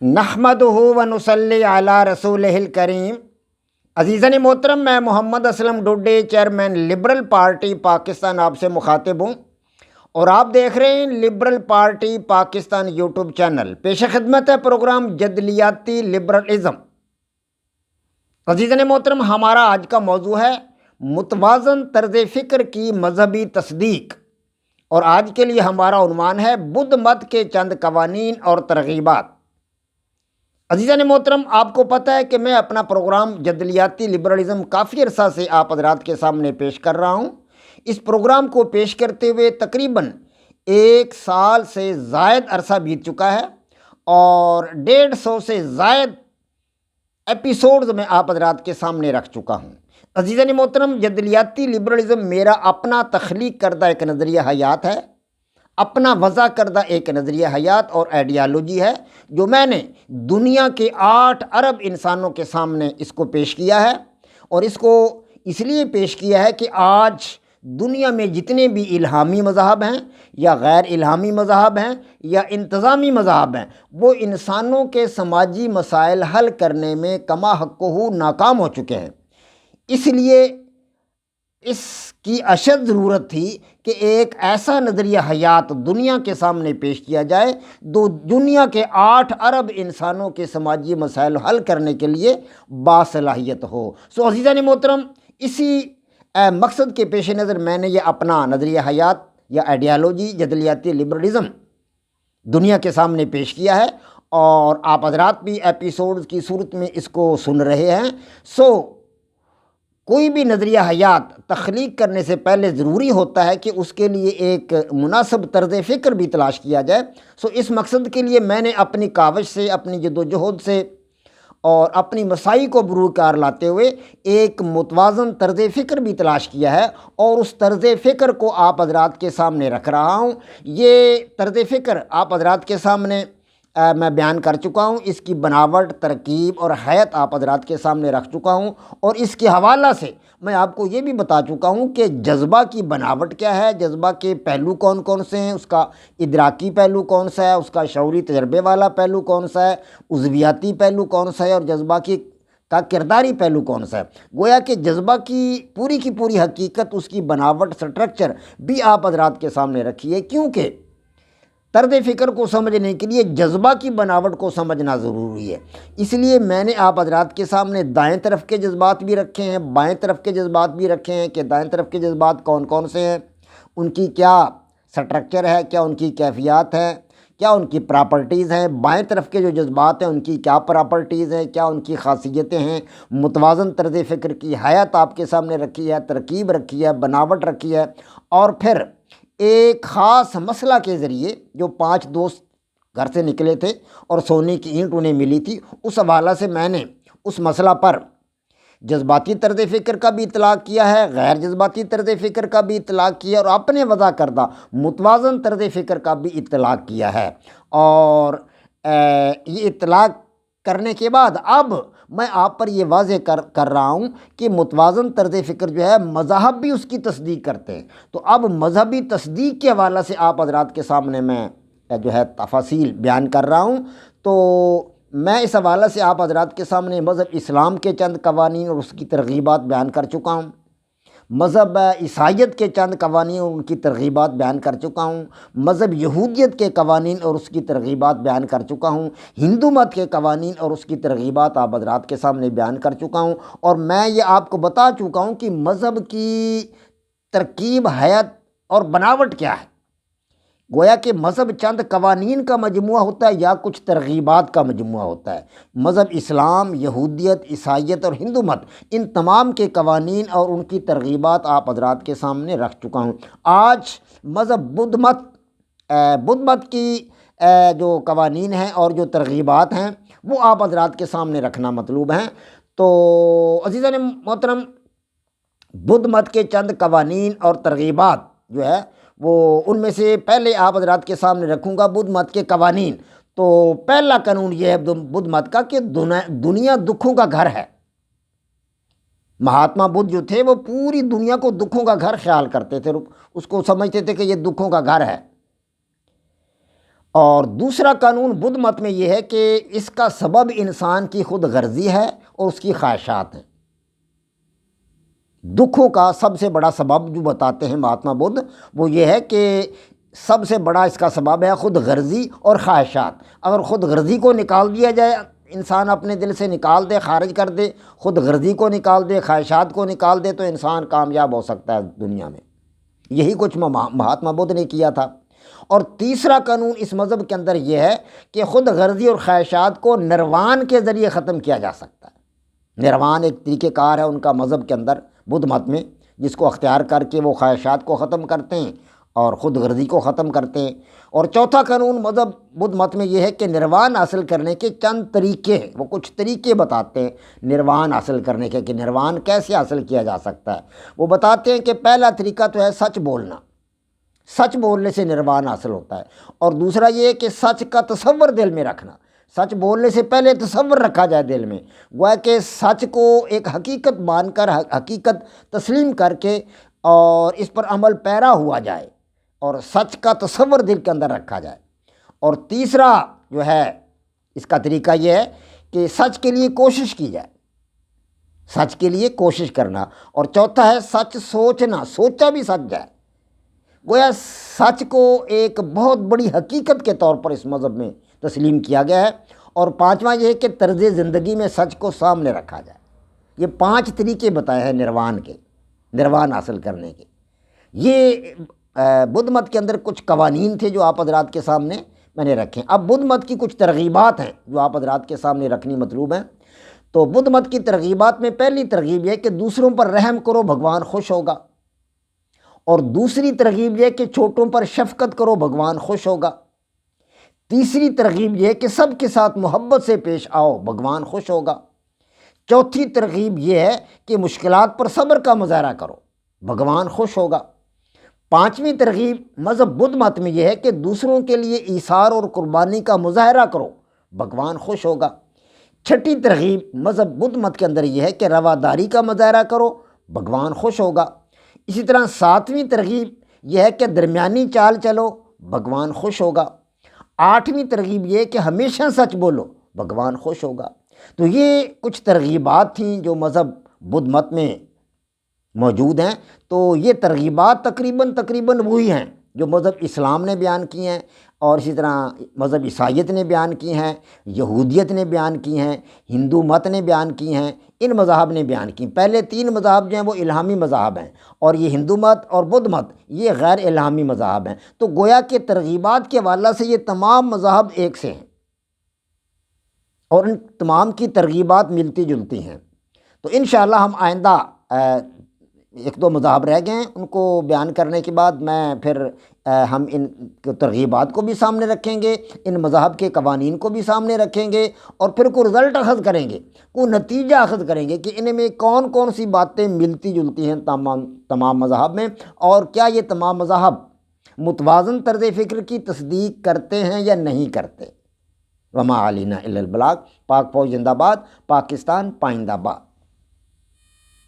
نحمدہ و نصلی علی رسولہ الکریم۔ عزیزان محترم، میں Muhammad Aslam Dode, chairman liberal party Pakistan, آپ سے مخاطب ہوں اور آپ دیکھ رہے ہیں liberal party Pakistan YouTube channel. پیش خدمت ہے پروگرام جدلیاتی لبرلزم۔ عزیزان محترم، ہمارا آج کا موضوع ہے متوازن طرز فکر کی مذہبی تصدیق، اور آج کے لیے ہمارا عنوان ہے بدھ مت کے چند قوانین اور ترغیبات۔ عزیزان محترم، آپ کو پتہ ہے کہ میں اپنا پروگرام جدلیاتی لبرلزم کافی عرصہ سے آپ حضرات کے سامنے پیش کر رہا ہوں۔ اس پروگرام کو پیش کرتے ہوئے تقریباً 1 سال سے زائد عرصہ بیت چکا ہے اور 150 سے زائد ایپیسوڈز میں آپ حضرات کے سامنے رکھ چکا ہوں۔ عزیزان محترم، جدلیاتی لبرلزم میرا اپنا تخلیق کردہ ایک نظریہ حیات ہے، اپنا وضع کردہ ایک نظریہ حیات اور آئیڈیالوجی ہے، جو میں نے دنیا کے 8 ارب انسانوں کے سامنے اس کو پیش کیا ہے، اور اس کو اس لیے پیش کیا ہے کہ آج دنیا میں جتنے بھی الہامی مذاہب ہیں یا غیر الہامی مذاہب ہیں یا انتظامی مذاہب ہیں، وہ انسانوں کے سماجی مسائل حل کرنے میں کما حقہ ناکام ہو چکے ہیں۔ اس لیے اس کی اشد ضرورت تھی کہ ایک ایسا نظریہ حیات دنیا کے سامنے پیش کیا جائے جو دنیا کے 8 ارب انسانوں کے سماجی مسائل حل کرنے کے لیے باصلاحیت ہو۔ عزیزان محترم، اسی مقصد کے پیش نظر میں نے یہ اپنا نظریہ حیات یا آئیڈیالوجی جدلیاتی لبرلزم دنیا کے سامنے پیش کیا ہے، اور آپ حضرات بھی ایپیسوڈز کی صورت میں اس کو سن رہے ہیں۔ کوئی بھی نظریہ حیات تخلیق کرنے سے پہلے ضروری ہوتا ہے کہ اس کے لیے ایک مناسب طرز فکر بھی تلاش کیا جائے۔ اس مقصد کے لیے میں نے اپنی کاوش سے، اپنی جدوجہد سے اور اپنی مساعی کو بروکار لاتے ہوئے ایک متوازن طرز فکر بھی تلاش کیا ہے، اور اس طرز فکر کو آپ حضرات کے سامنے رکھ رہا ہوں۔ یہ طرز فکر آپ حضرات کے سامنے میں بیان کر چکا ہوں، اس کی بناوٹ، ترکیب اور حیت آپ حضرات کے سامنے رکھ چکا ہوں، اور اس کے حوالہ سے میں آپ کو یہ بھی بتا چکا ہوں کہ جذبہ کی بناوٹ کیا ہے، جذبہ کے پہلو کون کون سے ہیں، اس کا ادراکی پہلو کون سا ہے، اس کا شعوری تجربے والا پہلو کون سا ہے، عضویاتی پہلو کون سا ہے، اور جذبہ کا کرداری پہلو کون سا ہے۔ گویا کہ جذبہ کی پوری حقیقت، اس کی بناوٹ، سٹرکچر بھی آپ حضرات کے سامنے رکھی ہے، کیونکہ طرز فکر کو سمجھنے کے لیے جذبہ کی بناوٹ کو سمجھنا ضروری ہے۔ اس لیے میں نے آپ حضرات کے سامنے دائیں طرف کے جذبات بھی رکھے ہیں، بائیں طرف کے جذبات بھی رکھے ہیں کہ دائیں طرف کے جذبات کون کون سے ہیں، ان کی کیا سٹرکچر ہے، کیا ان کی کیفیات ہے، کیا ان کی پراپرٹیز ہیں۔ بائیں طرف کے جو جذبات ہیں ان کی کیا پراپرٹیز ہیں، کیا ان کی خاصیتیں ہیں۔ متوازن طرز فکر کی حیات آپ کے سامنے رکھی ہے، ترکیب رکھی ہے، بناوٹ رکھی ہے، اور پھر ایک خاص مسئلہ کے ذریعے جو 5 دوست گھر سے نکلے تھے اور سونے کی اینٹ انہیں ملی تھی، اس حوالہ سے میں نے اس مسئلہ پر جذباتی طرز فکر کا بھی اطلاق کیا ہے، غیر جذباتی طرز فکر کا بھی اطلاق کیا ہے، اور اپنے وضع کردہ متوازن طرز فکر کا بھی اطلاق کیا ہے۔ اور یہ اطلاق کرنے کے بعد اب میں آپ پر یہ واضح کر رہا ہوں کہ متوازن طرز فکر جو ہے مذاہب بھی اس کی تصدیق کرتے ہیں۔ تو اب مذہبی تصدیق کے حوالے سے آپ حضرات کے سامنے میں جو ہے تفاصیل بیان کر رہا ہوں۔ تو میں اس حوالے سے آپ حضرات کے سامنے مذہب اسلام کے چند قوانین اور اس کی ترغیبات بیان کر چکا ہوں، مذہب عیسائیت کے چند قوانین اور ان کی ترغیبات بیان کر چکا ہوں، مذہب یہودیت کے قوانین اور اس کی ترغیبات بیان کر چکا ہوں، ہندو مت کے قوانین اور اس کی ترغیبات آپ حضرات کے سامنے بیان کر چکا ہوں، اور میں یہ آپ کو بتا چکا ہوں کہ مذہب کی ترکیب، حیت اور بناوٹ کیا ہے۔ گویا کہ مذہب چند قوانین کا مجموعہ ہوتا ہے یا کچھ ترغیبات کا مجموعہ ہوتا ہے۔ مذہب اسلام، یہودیت، عیسائیت اور ہندو مت، ان تمام کے قوانین اور ان کی ترغیبات آپ حضرات کے سامنے رکھ چکا ہوں۔ آج مذہب بدھ مت کی جو قوانین ہیں اور جو ترغیبات ہیں وہ آپ حضرات کے سامنے رکھنا مطلوب ہیں۔ تو عزیزان محترم، بدھ مت کے چند قوانین اور ترغیبات جو ہے وہ ان میں سے پہلے آپ حضرات کے سامنے رکھوں گا بدھ مت کے قوانین۔ تو پہلا قانون یہ ہے بدھ مت کا کہ دنیا دکھوں کا گھر ہے۔ مہاتما بدھ جو تھے وہ پوری دنیا کو دکھوں کا گھر خیال کرتے تھے، اس کو سمجھتے تھے کہ یہ دکھوں کا گھر ہے، اور دوسرا قانون بدھ مت میں یہ ہے کہ اس کا سبب انسان کی خود غرضی ہے اور اس کی خواہشات ہیں۔ دکھوں کا سب سے بڑا سبب جو بتاتے ہیں مہاتما بدھ، وہ یہ ہے کہ سب سے بڑا اس کا سبب ہے خود غرضی اور خواہشات۔ اگر خود غرضی کو نکال دیا جائے، انسان اپنے دل سے نکال دے، خارج کر دے، خود غرضی کو نکال دے، خواہشات کو نکال دے، تو انسان کامیاب ہو سکتا ہے دنیا میں۔ یہی کچھ مہاتما بدھ نے کیا تھا۔ اور تیسرا قانون اس مذہب کے اندر یہ ہے کہ خود غرضی اور خواہشات کو نروان کے ذریعے ختم کیا جا سکتا ہے۔ نروان ایک طریقہ کار ہے ان کا مذہب کے اندر، بدھ مت میں، جس کو اختیار کر کے وہ خواہشات کو ختم کرتے ہیں اور خود غرضی کو ختم کرتے ہیں۔ اور چوتھا قانون مذہب بدھ مت میں یہ ہے کہ نروان حاصل کرنے کے چند طریقے ہیں، وہ کچھ طریقے بتاتے ہیں نروان حاصل کرنے کے، کہ نروان کیسے حاصل کیا جا سکتا ہے۔ وہ بتاتے ہیں کہ پہلا طریقہ تو ہے سچ بولنا، سچ بولنے سے نروان حاصل ہوتا ہے۔ اور دوسرا یہ ہے کہ سچ کا تصور دل میں رکھنا، سچ بولنے سے پہلے تصور رکھا جائے دل میں، گویا کہ سچ کو ایک حقیقت مان کر، حقیقت تسلیم کر کے اور اس پر عمل پیرا ہوا جائے اور سچ کا تصور دل کے اندر رکھا جائے۔ اور تیسرا جو ہے اس کا طریقہ یہ ہے کہ سچ کے لیے کوشش کی جائے، سچ کے لیے کوشش کرنا۔ اور چوتھا ہے سچ سوچنا، سوچا بھی سچ جائے، گویا سچ کو ایک بہت بڑی حقیقت کے طور پر اس مذہب میں تسلیم کیا گیا ہے۔ اور پانچواں یہ ہے کہ طرز زندگی میں سچ کو سامنے رکھا جائے۔ یہ 5 طریقے بتائے ہیں نروان کے، نروان حاصل کرنے کے۔ یہ بدھ مت کے اندر کچھ قوانین تھے جو آپ حضرات کے سامنے میں نے رکھے ہیں۔ اب بدھ مت کی کچھ ترغیبات ہیں جو آپ حضرات کے سامنے رکھنی مطلوب ہیں۔ تو بدھ مت کی ترغیبات میں پہلی ترغیب یہ ہے کہ دوسروں پر رحم کرو، بھگوان خوش ہوگا۔ اور دوسری ترغیب یہ ہے کہ چھوٹوں پر شفقت کرو، بھگوان خوش ہوگا۔ تیسری ترغیب یہ ہے کہ سب کے ساتھ محبت سے پیش آؤ، بھگوان خوش ہوگا۔ چوتھی ترغیب یہ ہے کہ مشکلات پر صبر کا مظاہرہ کرو، بھگوان خوش ہوگا۔ پانچویں ترغیب مذہب بدھ مت میں یہ ہے کہ دوسروں کے لیے ایثار اور قربانی کا مظاہرہ کرو، بھگوان خوش ہوگا۔ چھٹی ترغیب مذہب بدھ مت کے اندر یہ ہے کہ رواداری کا مظاہرہ کرو، بھگوان خوش ہوگا۔ اسی طرح ساتویں ترغیب یہ ہے کہ درمیانی چال چلو، بھگوان خوش ہوگا۔ آٹھویں ترغیب یہ ہے کہ ہمیشہ سچ بولو، بھگوان خوش ہوگا۔ تو یہ کچھ ترغیبات تھیں جو مذہب بدھ مت میں موجود ہیں۔ تو یہ ترغیبات تقریباً وہی ہیں جو مذہب اسلام نے بیان کی ہیں، اور اسی طرح مذہب عیسائیت نے بیان کی ہیں، یہودیت نے بیان کی ہیں، ہندو مت نے بیان کی ہیں، ان مذاہب نے بیان کی۔ پہلے 3 مذاہب جو ہیں وہ الہامی مذاہب ہیں، اور یہ ہندو مت اور بدھ مت یہ غیر الہامی مذاہب ہیں۔ تو گویا کہ ترغیبات کے حوالے سے یہ تمام مذاہب ایک سے ہیں، اور ان تمام کی ترغیبات ملتی جلتی ہیں۔ تو انشاءاللہ ہم آئندہ 1-2 مذاہب رہ گئے ہیں، ان کو بیان کرنے کے بعد میں پھر ہم ان ترغیبات کو بھی سامنے رکھیں گے، ان مذاہب کے قوانین کو بھی سامنے رکھیں گے، اور پھر کوئی رزلٹ اخذ کریں گے، کوئی نتیجہ اخذ کریں گے کہ ان میں کون کون سی باتیں ملتی جلتی ہیں تمام مذاہب میں، اور کیا یہ تمام مذاہب متوازن طرز فکر کی تصدیق کرتے ہیں یا نہیں کرتے۔ وما علینا الا البلاغ۔ پاک فوج زندہ باد، پاکستان پائندہ باد۔